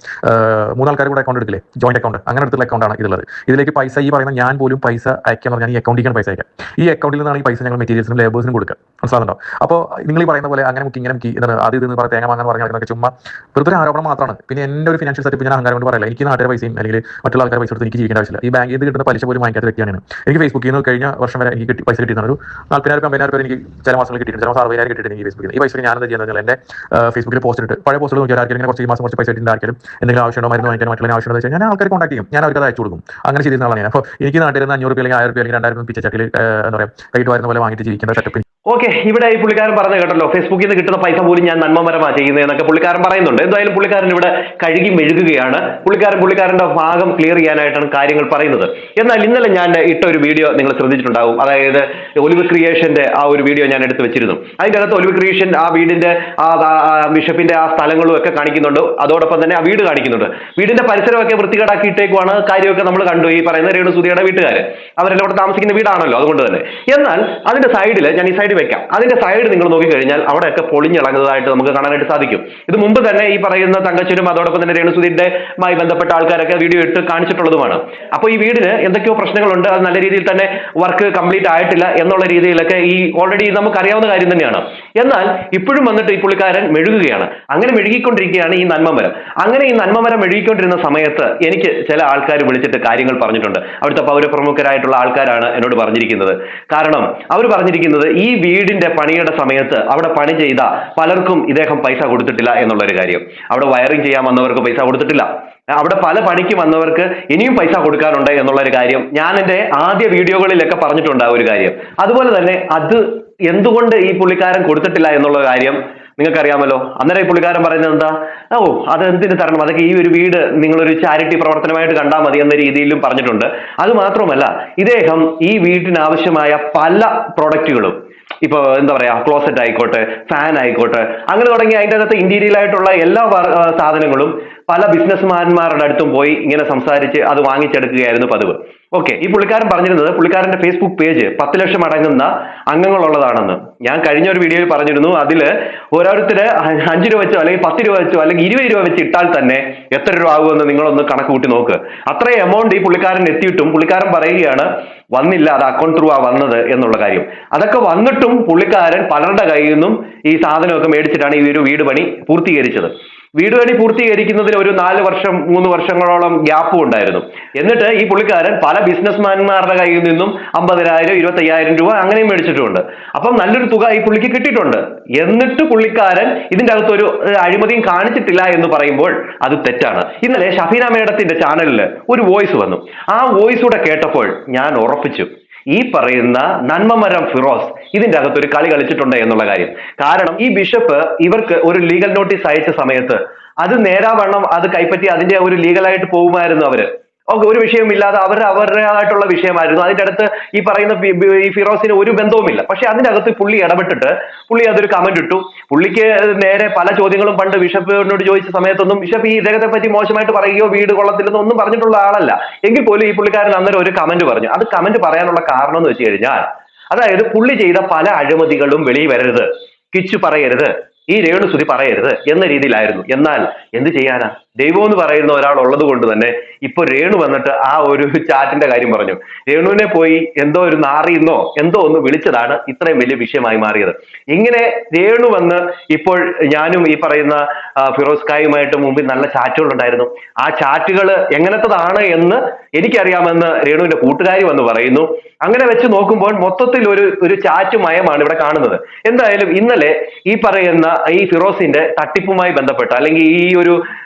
3 ആൾക്കാർ കൂടെ അക്കൗണ്ട് എടുക്കില്ലേ, ജോയിന്റ് അക്കൗണ്ട്, അങ്ങനെ എടുത്തുള്ള അക്കൗണ്ടാണ് ഇതുള്ളത്. ഇതിലേക്ക് പൈസ ഈ പറയുന്ന ഞാൻ പോലും പൈസ അയക്കാന്ന് പറഞ്ഞാൽ ഈ അക്കൗണ്ടിലേക്കാണ് പൈസ അയക്കാം. ഈ അക്കൗണ്ടിൽ നിന്നാണ് ഈ പൈസ ഞങ്ങൾ മെറ്റീരിയൽസിനും ലേബേഴ്സിനും കൊടുക്കുക. മനസ്സിലാകുന്നുണ്ടോ? അപ്പോൾ നിങ്ങൾ ഈ പറയുന്ന പോലെ അങ്ങനെ മുക്കി ഇങ്ങനെ മുക്കി അത് ഇതെന്ന് പറഞ്ഞ തേങ്ങ വാങ്ങാൻ പറഞ്ഞാൽ ചുമ്മാ വെറുതെ ആരോപണം മാത്രമാണ്. പിന്നെ എന്റെ ഒരു ഫിനാൻഷ്യൽ സെറ്റപ്പ് ഞാൻ അഹങ്കാരം കൊണ്ട് പറയില്ല. എനിക്ക് നാട്ടുകാരുടെ പൈസയും അല്ലെങ്കിൽ മറ്റുള്ള ആൾക്കാരുടെ പൈസ എടുത്ത് എനിക്ക് ജീവിക്കേണ്ട ആവശ്യമില്ല. ഈ ബാങ്കിൽ നിന്ന് കിട്ടുന്ന പലിശ പോലും വാങ്ങിക്കാത്ത വ്യക്തിയാണ്. എനിക്ക് ഫേസ്ബുക്കിൽ നിന്ന് കഴിഞ്ഞ വർഷം വരെ എനിക്ക് പൈസ കിട്ടിയിരുന്ന ഒരു 40,000 50,000 എനിക്ക് ചില മാസങ്ങളിൽ കിട്ടിയിട്ടുണ്ട്, ചില 60,000 കിട്ടിയിട്ടുണ്ട് എനിക്ക് ഫേസ്ബുക്കിൽ. ഈ പൈസ ഞാൻ എന്താ ചെയ്യുന്നത്, എന്റെ ഫേസ്ബുക്കിൽ പോസ്റ്റ് ഇട്ട് പഴയ പോസ്റ്റുകൾ നോക്കിയാൽ ആർക്കെങ്കിലും കുറച്ച് ഈ മാസം കുറച്ച് പൈസ കിട്ടിയിട്ട് ആർക്കെങ്കിലും എന്തെങ്കിലും ആവശ്യമുണ്ടോ, മരുന്ന് വാങ്ങിക്കാൻ മറ്റുള്ള ആവശ്യമുണ്ടോ വെച്ചാൽ ഞാൻ ആൾക്കാരെ കോൺടാക്ട് ചെയ്യും, ഞാൻ അവർക്ക് അത് അയച്ചു കൊടുക്കും. അങ്ങനെ ചെയ്തിരുന്ന ആളാണ് ഞാൻ. അപ്പോൾ എനിക്ക് നാട്ടിൽ നിന്ന് 500 അല്ലെങ്കിൽ 1000 അല്ലെങ്കിൽ 2000 പിച്ചച്ചട്ടിൽ എന്താ പറയുക കൈയിട്ട് വരുന്ന പോലെ വാങ്ങിയിട്ട് ജീവിക്കേണ്ട സെറ്റപ്പ്. ഓക്കെ, ഇവിടെ ഈ പുള്ളിക്കാരൻ പറഞ്ഞ കേട്ടല്ലോ, ഫേസ്ബുക്കിൽ നിന്ന് കിട്ടുന്ന പൈസ പോലും ഞാൻ നന്മമരമാണ് ചെയ്യുന്നതെന്നൊക്കെ പുള്ളിക്കാരൻ പറയുന്നുണ്ട്. എന്തായാലും പുള്ളിക്കാരൻ ഇവിടെ കഴുകി മെഴുകുകയാണ്. പുള്ളിക്കാരന്റെ ഭാഗം ക്ലിയർ ചെയ്യാനായിട്ടാണ് കാര്യങ്ങൾ പറയുന്നത്. എന്നാൽ ഇന്നലെ ഞാൻ ഇട്ട ഒരു വീഡിയോ നിങ്ങൾ ശ്രദ്ധിച്ചിട്ടുണ്ടാവും. അതായത് ഒലിവ് ക്രിയേഷന്റെ ആ ഒരു വീഡിയോ ഞാൻ എടുത്ത് വെച്ചിരുന്നു. അതിൻ്റെ അകത്ത് ഒലിവ് ക്രിയേഷൻ ആ വീടിന്റെ ബിഷപ്പിന്റെ ആ സ്ഥലങ്ങളും ഒക്കെ കാണിക്കുന്നുണ്ട്. അതോടൊപ്പം തന്നെ ആ വീട് കാണിക്കുന്നുണ്ട്. വീടിന്റെ പരിസരമൊക്കെ വൃത്തികേടാക്കിയിട്ടേക്കുവാണ്. കാര്യമൊക്കെ നമ്മൾ കണ്ടു. ഈ പറയുന്ന രേണുസുതിയുടെ വീട്ടുകാർ അവരെല്ലാം ഇവിടെ താമസിക്കുന്ന വീടാണല്ലോ, അതുകൊണ്ട് തന്നെ. എന്നാൽ അതിന്റെ സൈഡിൽ ഞാൻ ഈ സൈഡ് വെക്കാം. അതിന്റെ സൈഡ് നിങ്ങൾ നോക്കിക്കഴിഞ്ഞാൽ അവിടെയൊക്കെ പൊളിഞ്ഞിളങ്ങുന്നതായിട്ട് നമുക്ക് കാണാനായിട്ട് സാധിക്കും. ഇത് മുമ്പ് തന്നെ ഈ പറയുന്ന തങ്കച്ചനും അതോടൊപ്പം തന്നെ രേണുസുതിയുമായി ബന്ധപ്പെട്ട ആൾക്കാരൊക്കെ വീഡിയോ ഇട്ട് കാണിച്ചിട്ടുള്ളതുമാണ്. അപ്പോൾ ഈ വീടിന് എന്തൊക്കെയോ പ്രശ്നങ്ങളുണ്ട്, അത് നല്ല രീതിയിൽ തന്നെ വർക്ക് കംപ്ലീറ്റ് ആയിട്ടില്ല എന്നുള്ള രീതിയിലൊക്കെ ഈ ഓൾറെഡി നമുക്കറിയാവുന്ന കാര്യം തന്നെയാണ്. എന്നാൽ ഇപ്പോഴും വന്നിട്ട് ഈ പുള്ളിക്കാരൻ മെഴുകുകയാണ്. അങ്ങനെ മെഴുകിക്കൊണ്ടിരിക്കുകയാണ് ഈ നന്മമരം. അങ്ങനെ ഈ നന്മമരം മെഴുകിക്കൊണ്ടിരുന്ന സമയത്ത് എനിക്ക് ചില ആൾക്കാർ വിളിച്ചിട്ട് കാര്യങ്ങൾ പറഞ്ഞിട്ടുണ്ട്. അവിടുത്തെ പൗരപ്രമുഖരായിട്ടുള്ള ആൾക്കാരാണ് എന്നോട് പറഞ്ഞിരിക്കുന്നത്. കാരണം അവർ പറഞ്ഞിരിക്കുന്നത് ഈ വീടിന്റെ പണിയുടെ സമയത്ത് അവിടെ പണി ചെയ്ത പലർക്കും ഇദ്ദേഹം പൈസ കൊടുത്തിട്ടില്ല എന്നുള്ളൊരു കാര്യം. അവിടെ വയറിംഗ് ചെയ്യാൻ വന്നവർക്ക് പൈസ കൊടുത്തിട്ടില്ല. അവിടെ പല പണിക്ക് വന്നവർക്ക് ഇനിയും പൈസ കൊടുക്കാനുണ്ട് എന്നുള്ളൊരു കാര്യം ഞാൻ എൻ്റെ ആദ്യ വീഡിയോകളിലൊക്കെ പറഞ്ഞിട്ടുണ്ട്. ആ ഒരു കാര്യം അതുപോലെ തന്നെ അത് എന്തുകൊണ്ട് ഈ പുള്ളിക്കാരൻ കൊടുത്തിട്ടില്ല എന്നുള്ള കാര്യം നിങ്ങൾക്കറിയാമല്ലോ. അന്നേരം ഈ പുള്ളിക്കാരൻ പറയുന്നത് എന്താ, അതെന്തിനു തരണം, അതൊക്കെ ഈ ഒരു വീട് നിങ്ങളൊരു ചാരിറ്റി പ്രവർത്തനമായിട്ട് കണ്ടാൽ മതി എന്ന രീതിയിലും പറഞ്ഞിട്ടുണ്ട്. അത് മാത്രമല്ല, ഇദ്ദേഹം ഈ വീട്ടിനാവശ്യമായ പല പ്രോഡക്റ്റുകളും, ഇപ്പൊ എന്താ പറയാ, ക്ലോസറ്റ് ആയിക്കോട്ടെ, ഫാൻ ആയിക്കോട്ടെ, അങ്ങനെ തുടങ്ങി അതിൻ്റെ അകത്ത് ഇന്റീരിയൽ ആയിട്ടുള്ള എല്ലാ സാധനങ്ങളും പല ബിസിനസ്മാന്മാരുടെ അടുത്തും പോയി ഇങ്ങനെ സംസാരിച്ച് അത് വാങ്ങിച്ചെടുക്കുകയായിരുന്നു പതിവ്. ഓക്കെ, ഈ പുള്ളിക്കാരൻ പറഞ്ഞിരുന്നത് പുള്ളിക്കാരന്റെ ഫേസ്ബുക്ക് പേജ് 10 ലക്ഷം അടങ്ങുന്ന അംഗങ്ങളുള്ളതാണെന്ന്. ഞാൻ കഴിഞ്ഞ ഒരു വീഡിയോയിൽ പറഞ്ഞിരുന്നു. അതിൽ ഓരോരുത്തര് 5 രൂപ വെച്ചോ അല്ലെങ്കിൽ 10 രൂപ വെച്ചോ അല്ലെങ്കിൽ 20 രൂപ വെച്ച് ഇട്ടാൽ തന്നെ എത്ര രൂപ ആകുമെന്ന് നിങ്ങളൊന്ന് കണക്ക് കൂട്ടി നോക്ക്. അത്രയും എമൗണ്ട് ഈ പുള്ളിക്കാരൻ എത്തിയിട്ടും പുള്ളിക്കാരൻ പറയുകയാണ് വന്നില്ല, അത് അക്കൗണ്ട് ത്രൂ വന്നത് എന്നുള്ള കാര്യം. അതൊക്കെ വന്നിട്ടും പുള്ളിക്കാരൻ പലരുടെ കയ്യിൽ നിന്നും ഈ സാധനമൊക്കെ മേടിച്ചിട്ടാണ് ഈ ഒരു വീട് പണി പൂർത്തീകരിച്ചത്. വീട് പണി പൂർത്തീകരിക്കുന്നതിന് ഒരു 4 വർഷം 3 വർഷങ്ങളോളം ഗ്യാപ്പും ഉണ്ടായിരുന്നു. എന്നിട്ട് ഈ പുള്ളിക്കാരൻ പല ബിസിനസ്മാൻമാരുടെ കയ്യിൽ നിന്നും 50,000 25,000 രൂപ അങ്ങനെയും മേടിച്ചിട്ടുണ്ട്. അപ്പം നല്ലൊരു തുക ഈ പുള്ളിക്ക് കിട്ടിയിട്ടുണ്ട്. എന്നിട്ട് പുള്ളിക്കാരൻ ഇതിന്റെ അകത്തൊരു അഴിമതിയും കാണിച്ചിട്ടില്ല എന്ന് പറയുമ്പോൾ അത് തെറ്റാണ്. ഇന്നലെ ഷഫീന മേഡത്തിന്റെ ചാനലിൽ ഒരു വോയിസ് വന്നു. ആ വോയിസ് കൂടെ കേട്ടപ്പോൾ ഞാൻ ഉറപ്പിച്ചു, ഈ പറയുന്ന നന്മമരം ഫിറോസ് ഇതിന്റെ അകത്തൊരു കളി കളിച്ചിട്ടുണ്ട് എന്നുള്ള കാര്യം. കാരണം ഈ ബിഷപ്പ് ഇവർക്ക് ഒരു ലീഗൽ നോട്ടീസ് അയച്ച സമയത്ത് അത് നേരാവണ്ണം അത് കൈപ്പറ്റി അതിന്റെ ഒരു ലീഗലായിട്ട് പോകുമായിരുന്നു. അവര് ഒരു വിഷയമില്ലാതെ അവരുടേതായിട്ടുള്ള വിഷയമായിരുന്നു. അതിന്റെ അടുത്ത് ഈ പറയുന്ന ഈ ഫിറോസിന് ഒരു ബന്ധവുമില്ല. പക്ഷെ അതിന്റെ അകത്ത് പുള്ളി ഇടപെട്ടിട്ട് പുള്ളി അതൊരു കമന്റ് ഇട്ടു. പുള്ളിക്ക് നേരെ പല ചോദ്യങ്ങളും പണ്ട് ബിഷപ്പിനോട് ചോദിച്ച സമയത്തൊന്നും ബിഷപ്പ് ഈ ഇദ്ദേഹത്തെ പറ്റി മോശമായിട്ട് പറയുകയോ വീട് കൊള്ളത്തില്ലെന്നോ ഒന്നും പറഞ്ഞിട്ടുള്ള ആളല്ല. എങ്കിൽ പോലും ഈ പുള്ളിക്കാരൻ അന്നേരം ഒരു കമന്റ് പറഞ്ഞു. അത് കമന്റ് പറയാനുള്ള കാരണം എന്ന് വെച്ച് കഴിഞ്ഞാൽ, അതായത് പുള്ളി ചെയ്ത പല അഴിമതികളും വെളിയിൽ വരരുത്, കിച്ചു പറയരുത്, ഈ രേണുസുതി പറയരുത് എന്ന രീതിയിലായിരുന്നു. എന്നാൽ എന്ത് ചെയ്യാനാ, ദൈവം എന്ന് പറയുന്ന ഒരാൾ ഉള്ളത് കൊണ്ട് തന്നെ ഇപ്പൊ രേണു വന്നിട്ട് ആ ഒരു ചാറ്റിന്റെ കാര്യം പറഞ്ഞു. രേണുവിനെ പോയി എന്തോ ഒരു നാറിയെന്നോ എന്തോ ഒന്ന് വിളിച്ചതാണ് ഇത്രയും വലിയ വിഷയമായി മാറിയത്. ഇങ്ങനെ രേണു വന്ന് ഇപ്പോൾ ഞാനും ഈ പറയുന്ന ഫിറോസ് ഖായുമായിട്ട് മുമ്പിൽ നല്ല ചാറ്റുകൾ ഉണ്ടായിരുന്നു. ആ ചാറ്റുകൾ എങ്ങനത്തതാണ് എന്ന് എനിക്കറിയാമെന്ന് രേണുവിന്റെ കൂട്ടുകാരി വന്ന് പറയുന്നു. അങ്ങനെ വെച്ച് നോക്കുമ്പോൾ മൊത്തത്തിൽ ഒരു ചാറ്റ് മയമാണ് ഇവിടെ കാണുന്നത്. എന്തായാലും ഇന്നലെ ഈ പറയുന്ന ഈ ഫിറോസിന്റെ തട്ടിപ്പുമായി ബന്ധപ്പെട്ട് അല്ലെങ്കിൽ ഈ ഒരു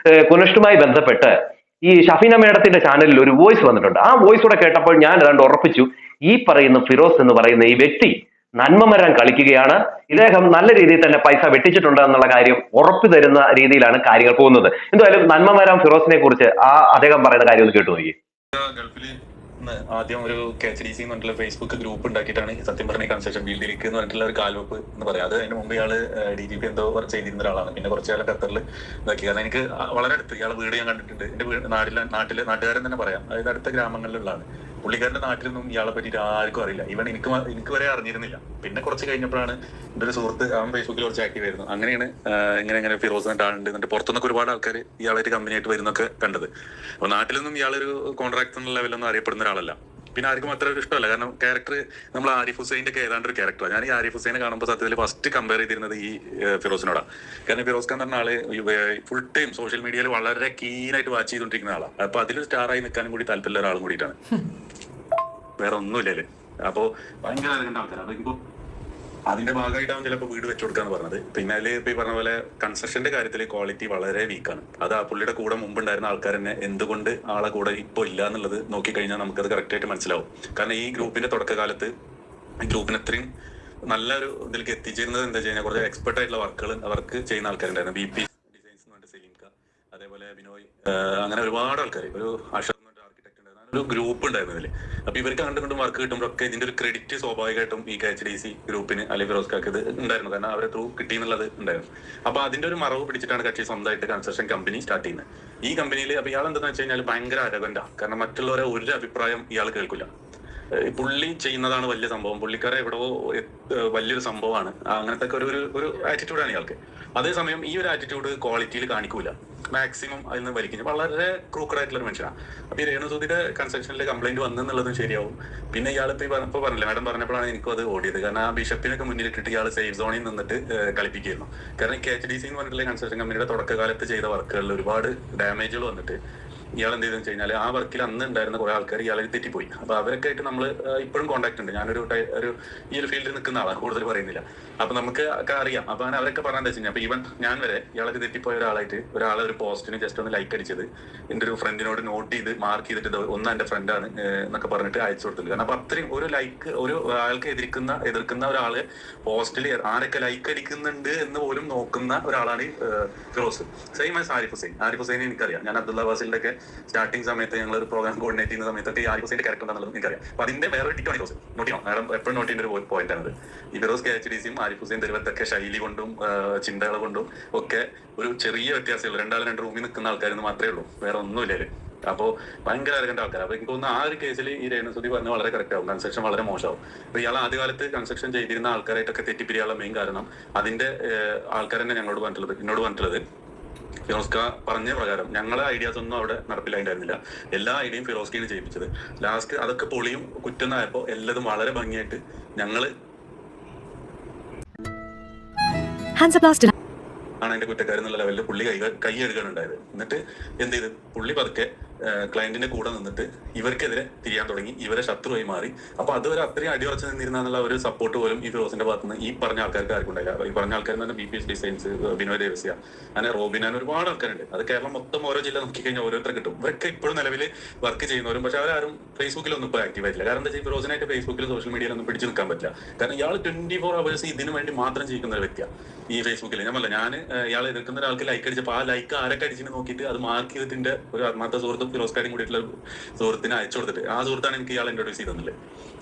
കുനഷ്ടുമായി ബന്ധപ്പെട്ട് ഈ ഷഫീന മേഡത്തിന്റെ ചാനലിൽ ഒരു വോയിസ് വന്നിട്ടുണ്ട്. ആ വോയിസ് കൂടെ കേട്ടപ്പോൾ ഞാൻ ഏതാണ്ട് ഉറപ്പിച്ചു, ഈ പറയുന്ന ഫിറോസ് എന്ന് പറയുന്ന ഈ വ്യക്തി നന്മമരം കളിക്കുകയാണ്. ഇദ്ദേഹം നല്ല രീതിയിൽ തന്നെ പൈസ വെട്ടിച്ചിട്ടുണ്ട് എന്നുള്ള കാര്യം ഉറപ്പു തരുന്ന രീതിയിലാണ് കാര്യങ്ങൾ പോകുന്നത്. എന്തായാലും നന്മമരം ഫിറോസിനെ കുറിച്ച് അദ്ദേഹം പറയുന്ന കാര്യം ഒന്ന് കേട്ടു നോക്കി. ഗൾഫില് ആദ്യം ഒരു KHDC എന്ന് പറഞ്ഞിട്ടുള്ള ഫേസ്ബുക്ക് ഗ്രൂപ്പ് ഉണ്ടാക്കിയിട്ടാണ് സത്യം പറഞ്ഞ കൺസ്ട്രക്ഷൻ ഫീൽഡിലേക്ക് എന്ന് പറഞ്ഞിട്ടുള്ള ഒരു കാൽവെപ്പ് എന്ന് പറയാം. അത് അതിന് മുമ്പ് ഇയാള് DGP എന്തോ ചെയ്തിരുന്ന ഒരാളാണ്. പിന്നെ കുറച്ച് കാലം ഖത്തറിൽ ഇതാക്കി. കാരണം എനിക്ക് വളരെ അടുത്ത് ഇയാളെ വീട് ഞാൻ കണ്ടിട്ടുണ്ട്. എന്റെ നാട്ടുകാരൻ തന്നെ പറയാം. അതായത് അടുത്ത ഗ്രാമങ്ങളിലുള്ളതാണ്. പുള്ളിക്കാരന്റെ നാട്ടിലൊന്നും ഇയാളെ പറ്റിയിട്ട് ആർക്കും അറിയില്ല. എനിക്ക് വരെ അറിഞ്ഞിരുന്നില്ല. പിന്നെ കുറച്ച് കഴിഞ്ഞപ്പോഴാണ് എൻ്റെ ഒരു സുഹൃത്ത് അവൻ ഫേസ്ബുക്കിൽ കുറച്ച് ആക്റ്റീവ് ആയിരുന്നു. അങ്ങനെയാണ് ഇങ്ങനെ ഫിറോസ് ആളുണ്ട് എന്നിട്ട് പുറത്തുനിന്നൊക്കെ ഒരുപാട് ആൾക്കാർ ഇയാളായിട്ട് കമ്പനിയായിട്ട് വരുന്നൊക്കെ കണ്ടത്. അപ്പൊ നാട്ടിലൊന്നും ഇയാളൊരു കോൺട്രാക്ടർ എന്നുള്ള ലെവലൊന്നും അറിയപ്പെടുന്ന ഒരാളല്ല. പിന്നെ ആർക്കും അത്ര ഒരു ഇഷ്ടമല്ല. കാരണം ക്യാരക്ടർ നമ്മൾ ആരിഫ് ഹുസൈൻ്റെ ഒക്കെ ഏതാണ്ട് ഒരു ക്യാരക്ടറാണ്. ഞാൻ ഈ ആരിഫ് ഹുസൈനെ കാണുമ്പോൾ സത്യത്തിൽ ഫസ്റ്റ് കമ്പയർ ചെയ്തിരുന്നത് ഈ ഫിറോസിനോടാണ്. കാരണം ഫിറോസ് ഖാൻ പറഞ്ഞ ആള് ഫുൾ ടൈം സോഷ്യൽ മീഡിയയിൽ വളരെ കീനായിട്ട് വാച്ച് ചെയ്തുകൊണ്ടിരിക്കുന്ന ആളാണ്. അപ്പൊ അതിലൊരു സ്റ്റാറായി നിൽക്കാനും കൂടി താല്പര്യമുള്ള ഒരാളും കൂടിയിട്ടാണ്. വേറെ ഒന്നുമില്ലല്ലേ. അപ്പോ ഭയങ്കര അറിയേണ്ട ആൾക്കാർ. അതിപ്പോ അതിന്റെ ഭാഗമായിട്ടാവും ചിലപ്പോൾ വീട് വെച്ചു കൊടുക്കാന്ന് പറഞ്ഞത്. പിന്നെ അതിൽ ഇപ്പൊ ഈ പറഞ്ഞ പോലെ കൺസ്ട്രക്ഷന്റെ കാര്യത്തിൽ ക്വാളിറ്റി വളരെ വീക്കാണ്. അത് ആ പുള്ളിയുടെ കൂടെ മുമ്പുണ്ടായിരുന്ന ആൾക്കാർ തന്നെ എന്തുകൊണ്ട് ആളെ കൂടെ ഇപ്പോൾ ഇല്ല എന്നുള്ളത് നോക്കിക്കഴിഞ്ഞാൽ നമുക്കത് കറക്റ്റ് ആയിട്ട് മനസ്സിലാവും. കാരണം ഈ ഗ്രൂപ്പിന്റെ തുടക്കകാലത്ത് ഈ ഗ്രൂപ്പിന് അത്രയും നല്ലൊരു ഇതിലേക്ക് എത്തിച്ചേരുന്നത് എന്താ വെച്ച് കഴിഞ്ഞാൽ കുറച്ച് എക്സ്പെർട്ട് ആയിട്ടുള്ള വർക്ക് ചെയ്യുന്ന ആൾക്കാരുണ്ടായിരുന്നു. BP ഡിസൈൻസ് എന്ന് പറഞ്ഞിട്ട് സലീംക, അതേപോലെ ബിനോയ്, അങ്ങനെ ഒരുപാട് ആൾക്കാർ, ഒരു അഷർ ഒരു ഗ്രൂപ്പ് ഉണ്ടായിരുന്നു ഇതില്. അപ്പൊ ഇവർക്ക് കണ്ടുകൊണ്ടും വർക്ക് കിട്ടുമ്പോഴൊക്കെ ഇതിന്റെ ഒരു ക്രെഡിറ്റ് സ്വാഭാവികമായിട്ടും ഈ KHDC ഗ്രൂപ്പിന് അല്ലെങ്കിൽ ഫിറോസ്ക്കാക്ക് ഇത് ഉണ്ടായിരുന്നു. കാരണം അവരെ ത്രൂ കിട്ടി എന്നുള്ളത് ഉണ്ടായിരുന്നു. അപ്പൊ അതിന്റെ ഒരു മറവ് പിടിച്ചിട്ടാണ് കക്ഷി സ്വന്തമായിട്ട് കൺസ്ട്രക്ഷൻ കമ്പനി സ്റ്റാർട്ട് ചെയ്യുന്നത്. ഈ കമ്പനിയിൽ അപ്പൊ ഇയാൾ എന്താണെന്ന് വെച്ച് കഴിഞ്ഞാൽ ഭയങ്കര അരകണ്ടാണ്. കാരണം മറ്റുള്ളവരെ ഒരു അഭിപ്രായം ഇയാൾ കേൾക്കില്ല. പുള്ളി ചെയ്യുന്നതാണ് വലിയ സംഭവം, പുള്ളിക്കാരെ എവിടെയോ വലിയൊരു സംഭവമാണ്, അങ്ങനത്തെ ഒരു ആറ്റിറ്റ്യൂഡാണ് ഇയാൾക്ക്. അതേസമയം ഈ ഒരു ആറ്റിറ്റ്യൂഡ് ക്വാളിറ്റിയിൽ കാണിക്കൂല, മാക്സിമം അതിൽ നിന്ന് വലിക്കുന്നു. വളരെ ക്രൂക്കറായിട്ടുള്ള ഒരു മനുഷ്യനാണ്. അപ്പൊ ഈ രേണുസുധിയുടെ കൺസ്ട്രക്ഷനിൽ കംപ്ലൈന്റ് വന്നെന്നുള്ളതും ശരിയാവും. പിന്നെ ഇയാളിപ്പോ ഇപ്പൊ പറഞ്ഞില്ല, മാഡം പറഞ്ഞപ്പോഴാണ് എനിക്കും അത് ഓടിയത്. കാരണം ആ ബിഷപ്പിനൊക്കെ മുന്നിലിട്ടിട്ട് ഇയാൾ സേഫ് സോണിൽ നിന്നിട്ട് കളിപ്പിക്കുന്നു. കാരണം KHDC എന്ന് പറഞ്ഞിട്ടുള്ള കൺസ്ട്രക്ഷൻ കമ്പനിയുടെ തുടക്കകാലത്ത് ചെയ്ത വർക്കുകളിൽ ഒരുപാട് ഡാമേജുകൾ വന്നിട്ട് ഇയാൾ എന്ത് ചെയ്തെന്ന് വെച്ച് കഴിഞ്ഞാൽ ആ വർക്കിൽ അന്ന് ഉണ്ടായിരുന്ന കുറെ ആൾക്കാർ ഇയാളെ തെറ്റിപ്പോയി. അപ്പൊ അവരൊക്കെ ആയിട്ട് നമ്മൾ ഇപ്പോഴും കോൺടാക്ട് ഉണ്ട്. ഞാനൊരു ഈ ഒരു ഫീൽഡിൽ നിൽക്കുന്ന ആളാണ്, കൂടുതൽ പറയുന്നില്ല. അപ്പൊ നമുക്ക് അറിയാം. അപ്പൊ അങ്ങനെ അവരൊക്കെ പറഞ്ഞാൽ വെച്ച് കഴിഞ്ഞാൽ അപ്പൊ ഈവൻ ഞാൻ വരെ ഇയാളൊക്കെ തെറ്റിപ്പോയ ഒരാളായിട്ട് ഒരാളെ ഒരു പോസ്റ്റിന് ജസ്റ്റ് ഒന്ന് ലൈക്ക് അടിച്ചത് എൻ്റെ ഒരു ഫ്രണ്ടിനോട് നോട്ട് ചെയ്ത് മാർക്ക് ചെയ്തിട്ട് ഒന്ന് എൻ്റെ ഫ്രണ്ടാണ് എന്നൊക്കെ പറഞ്ഞിട്ട് അയച്ചു കൊടുത്തില്ല. കാരണം അപ്പൊ അത്രയും ഒരു ലൈക്ക് ഒരു ആൾക്ക് എതിർക്കുന്ന ഒരാള് പോസ്റ്റിൽ ആരൊക്കെ ലൈക്ക് അടിക്കുന്നുണ്ട് എന്ന് പോലും നോക്കുന്ന ഒരാളാണ് ഫിറോസ്. സെയിം ആസ് ആരിഫ് ഹുസൈൻ എനിക്കറിയാം. ഞാൻ അബ്ദുള്ള വാസിലിന്റെ ഒക്കെ സ്റ്റാർട്ടിംഗ് സമയത്ത് ഞങ്ങൾ ഒരു പ്രോഗ്രാം കോർഡിനേറ്റ് ചെയ്യുന്ന സമയത്തൊക്കെ ഈ ആരിഫ് ഹുസൈന്റെ ക്യാരക്ടർ എന്താണെന്നുള്ളത് എനിക്കറിയാം. അപ്പൊ അതിന്റെ വേറെ ടിക്കാണ് ഫിറോസ്. നോട്ട് ചെയ്യണം, മാഡം എപ്പോഴും നോട്ട് ചെയ്യുന്ന ഒരു പോയിന്റ് ആണ്. ഈ ഫിറോസ് KHDCയും ആരിഫ് ഹുസൈൻ തെരുവത്തൊക്കെ ശൈലി കൊണ്ടും ചിന്തകൾ കൊണ്ടും ഒക്കെ ഒരു ചെറിയ വ്യത്യാസമുള്ളൂ. രണ്ട് റൂമിൽ നിൽക്കുന്ന ആൾക്കാരെന്ന് മാത്രമേ ഉള്ളൂ, വേറെ ഒന്നുമില്ലല്ലേ. അപ്പോ ഭയങ്കര അറിയേണ്ട ആൾക്കാർ. അപ്പൊ എനിക്ക് തോന്നുന്നു ആ ഒരു കേസിൽ ഈ രേണുസുധി പറഞ്ഞ വളരെ കറക്റ്റ് ആവും. കൺസ്ട്രക്ഷൻ വളരെ മോശമാവും. അപ്പൊ ഇയാൾ ആദ്യകാലത്ത് കൺസ്ട്രക്ഷൻ ചെയ്തിരുന്ന ആൾക്കാരായിട്ടൊക്കെ തെറ്റിപ്പിരിയാനുള്ള മെയിൻ കാരണം അതിന്റെ ആൾക്കാർ തന്നെ എന്നോട് പറഞ്ഞിട്ടുള്ളത് ഫിറോസ്ക പറഞ്ഞ പ്രകാരം ഞങ്ങളെ ഐഡിയാസ് ഒന്നും അവിടെ നടപ്പിലായിട്ടുണ്ടായിരുന്നില്ല. എല്ലാ ഐഡിയയും ഫിറോസ്കയാണ് ചെയ്യിപ്പിച്ചത്. ലാസ്റ്റ് അതൊക്കെ പൊളിയും കുറ്റന്നായപ്പോ എല്ലാതും വളരെ ഭംഗിയായിട്ട് ഞങ്ങള് ആണ് അതിന്റെ കുറ്റക്കാരെന്നുള്ള ലെവലിൽ പുള്ളി കൈ കഴുകാനുണ്ടായത്. എന്നിട്ട് എന്ത് ചെയ്ത് പുള്ളി പതുക്കെ ക്ലയന്റിന്റെ കൂടെ നിന്നിട്ട് ഇവർക്കെതിരെ തിരിയാൻ തുടങ്ങി, ഇവരെ ശത്രുവായി മാറി. അപ്പൊ അതുവരെ അത്രയും അടിയുറച്ച് നിന്നിരുന്നുള്ള ഒരു സപ്പോർട്ട് പോലും ഈ ഫിറോസിന്റെ ഭാഗത്തുനിന്ന് ഈ പറഞ്ഞ ആൾക്കാർക്ക് ആർക്കും ഉണ്ടായില്ല. ഈ പറഞ്ഞ ആൾക്കാർ തന്നെ BP ഡിസൈൻസ്, ബിനോയ് ദേവസ്യ, അങ്ങനെ റോബിൻ, അങ്ങനെ ഒരുപാട് ആൾക്കാരുണ്ട്. അത് കേരളം മൊത്തം ഓരോ ജില്ല നോക്കിക്കഴിഞ്ഞാൽ ഓരോരുത്തർ കിട്ടും. ഇവരൊക്കെ ഇപ്പോഴും നിലവിൽ വർക്ക് ചെയ്യുന്നവരും. പക്ഷെ അവരാരും ഫേസ്ബുക്കിലൊന്നും ഇപ്പോൾ ആക്റ്റീവ് ആയിട്ടില്ല. കാരണം എന്താ വെച്ചാൽ ഫിറോസിനായിട്ട് ഫേസ്ബുക്കിൽ സോഷ്യൽ മീഡിയയിലൊന്നും പിടിച്ചു നിൽക്കാൻ പറ്റില്ല. കാരണം ഇയാൾ 24 hours ഇതിനു വേണ്ടി മാത്രം ജീവിക്കുന്ന ഒരു വ്യക്തിയാണ് ഈ ഫേസ്ബുക്കിൽ. ഞാൻ ഇയാൾ എതിർക്കുന്ന ഒരാൾക്ക് ലൈക്ക് അടിച്ചപ്പോൾ ആ ലൈക്ക് ആരൊക്കെ അടിച്ചിട്ട് നോക്കിയിട്ട് അത് മാർക്ക് ചെയ്തിട്ട് ഒരു ആത്മാർത്ഥ സുഹൃത്തും ഫിറോസ്കാരും കൂടിയിട്ടുള്ള സുഹൃത്തിനെ അയച്ചു കൊടുത്തിട്ട് ആ സുഹൃത്താണ് എനിക്ക് ഇയാൾ ഇൻട്രോഡ്യൂസ് ചെയ്തത്.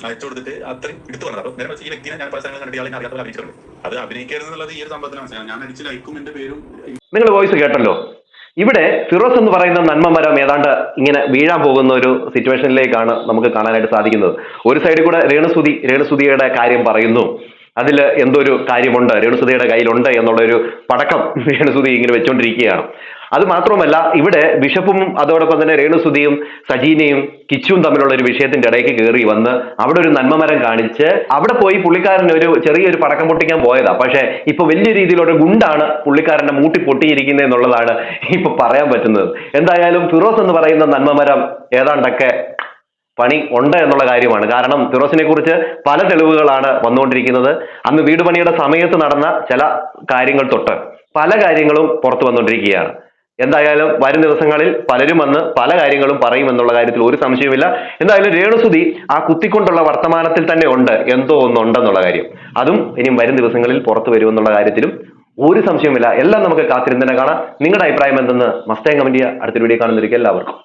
അയച്ചു കൊടുത്തിട്ട് അത്രയും എടുത്തു പറഞ്ഞത്. അപ്പൊ നേരെ ഈ വ്യക്തിനെ ഞാൻ പല സ്ഥലങ്ങളിൽ കണ്ടിട്ട് ഇയാളെ അറിയാത്ത അഭിനയിച്ചിട്ടുണ്ട്. അത് അഭിനയിക്കരുതെന്നുള്ളത് ഈ ഒരു സംഭവത്തിന് മനസ്സിലാവും. ഞാൻ അടിച്ച് ലൈക്കും എന്റെ പേരും. നിങ്ങൾ വോയിസ് കേട്ടല്ലോ. ഇവിടെ ഫിറോസ് എന്ന് പറയുന്ന നന്മമരം ഏതാണ്ട് ഇങ്ങനെ വീഴാൻ പോകുന്ന ഒരു സിറ്റുവേഷനിലേക്കാണ് നമുക്ക് കാണാനായിട്ട് സാധിക്കുന്നത്. ഒരു സൈഡിൽ കൂടെ രേണുസുധിയുടെ കാര്യം പറയുന്നു, അതിൽ എന്തോ ഒരു കാര്യമുണ്ട്, രേണുസുധിയുടെ കയ്യിലുണ്ട് എന്നുള്ളൊരു പടക്കം രേണുസുധി ഇങ്ങനെ വെച്ചുകൊണ്ടിരിക്കുകയാണ്. അത് മാത്രമല്ല, ഇവിടെ ബിഷപ്പും അതോടൊപ്പം തന്നെ രേണുസുധിയും സജീനയും കിച്ചുവും തമ്മിലുള്ള ഒരു വിഷയത്തിന്റെ ഇടയ്ക്ക് കയറി വന്ന് അവിടെ ഒരു നന്മമരം കാണിച്ച് അവിടെ പോയി പുള്ളിക്കാരൻ ഒരു ചെറിയൊരു പടക്കം പൊട്ടിക്കാൻ പോയതാ. പക്ഷെ ഇപ്പൊ വലിയ രീതിയിലുള്ള ഗുണ്ടാണ് പുള്ളിക്കാരന്റെ മൂട്ടി പൊട്ടിയിരിക്കുന്നത് എന്നുള്ളതാണ് ഇപ്പൊ പറയാൻ പറ്റുന്നത്. എന്തായാലും ഫിറോസ് എന്ന് പറയുന്ന നന്മമരം ഏതാണ്ടൊക്കെ പണി ഉണ്ട് എന്നുള്ള കാര്യമാണ്. കാരണം ഫിറോസിനെ കുറിച്ച് പല തെളിവുകളാണ് വന്നുകൊണ്ടിരിക്കുന്നത്. അന്ന് വീട് പണിയുടെ സമയത്ത് നടന്ന ചില കാര്യങ്ങൾ തൊട്ട് പല കാര്യങ്ങളും പുറത്തു വന്നുകൊണ്ടിരിക്കുകയാണ്. എന്തായാലും വരും ദിവസങ്ങളിൽ പലരും വന്ന് പല കാര്യങ്ങളും പറയുമെന്നുള്ള കാര്യത്തിൽ ഒരു സംശയവുമില്ല. എന്തായാലും രേണുസുധി ആ കുത്തിക്കൊണ്ടുള്ള വർത്തമാനത്തിൽ തന്നെ ഉണ്ട്, എന്തോ ഒന്നുണ്ടെന്നുള്ള കാര്യം. അതും ഇനിയും വരും ദിവസങ്ങളിൽ പുറത്തു വരുമെന്നുള്ള കാര്യത്തിലും ഒരു സംശയവുമില്ല. എല്ലാം നമുക്ക് കാത്തിരുന്ന് തന്നെ കാണാം. നിങ്ങളുടെ അഭിപ്രായം എന്തെന്ന് മസ്റ്റായും കമന്റ് ചെയ്യുക. അടുത്തൊരു വീഡിയോ കാണുന്നവർക്ക് എല്ലാവർക്കും